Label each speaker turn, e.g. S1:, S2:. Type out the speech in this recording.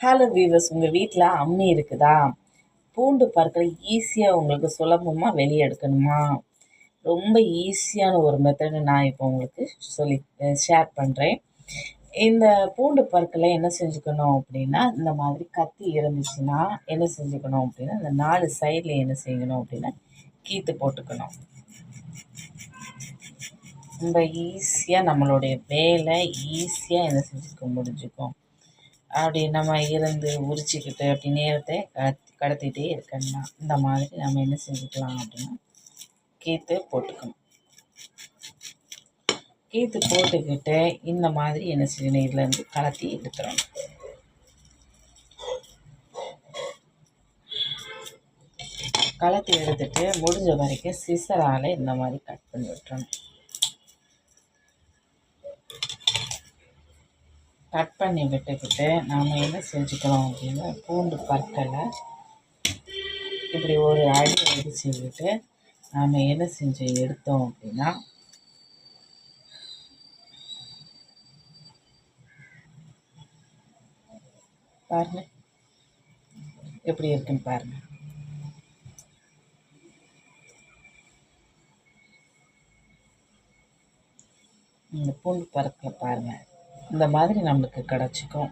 S1: Hello viewers, உங்கள் வீட்டில் அம்மி இருக்குதா? பூண்டு பற்களை ஈஸியாக உங்களுக்கு சுலபமாக வெளியே எடுக்கணுமா? ரொம்ப ஈஸியான ஒரு மெத்தடு நான் இப்போ உங்களுக்கு ஷேர் பண்ணுறேன். இந்த பூண்டு பற்களை என்ன செஞ்சுக்கணும் அப்படின்னா, இந்த மாதிரி கத்தி இருந்துச்சுன்னா என்ன செஞ்சுக்கணும் அப்படின்னா, இந்த 4 சைடில் என்ன செய்யணும் அப்படின்னா கீத்து போட்டுக்கணும். ரொம்ப ஈஸியாக நம்மளுடைய வேலை ஈஸியாக என்ன செஞ்சுக்க முடிஞ்சுக்கும். அப்படி நம்ம இருந்து உரிச்சிக்கிட்டு அப்படி நேரத்தை கடத்திகிட்டே இருக்கணும். இந்த மாதிரி நம்ம என்ன செஞ்சுக்கலாம் அப்படின்னா கீத்து போட்டுக்கணும். கீத்து போட்டுக்கிட்டு இந்த மாதிரி என்ன செய்யணும், இதுலேருந்து கலத்தி எடுத்துடணும். கலத்தி எடுத்துட்டு முடிஞ்ச வரைக்கும் சிசரால் இந்த மாதிரி கட் பண்ணி விட்டுறணும். கட் பண்ணி விட்டுக்கிட்டு நாம் என்ன செஞ்சுக்கிறோம் அப்படின்னா, பூண்டு பற்களை இப்படி ஒரு அடி அடிச்சுக்கிட்டு நாம் என்ன செஞ்சு எடுத்தோம் அப்படின்னா, பாருங்க எப்படி இருக்குன்னு பாருங்க. இந்த பூண்டு பற்களை பாருங்கள், இந்த மாதிரி நம்மளுக்கு கிடச்சிக்கும்.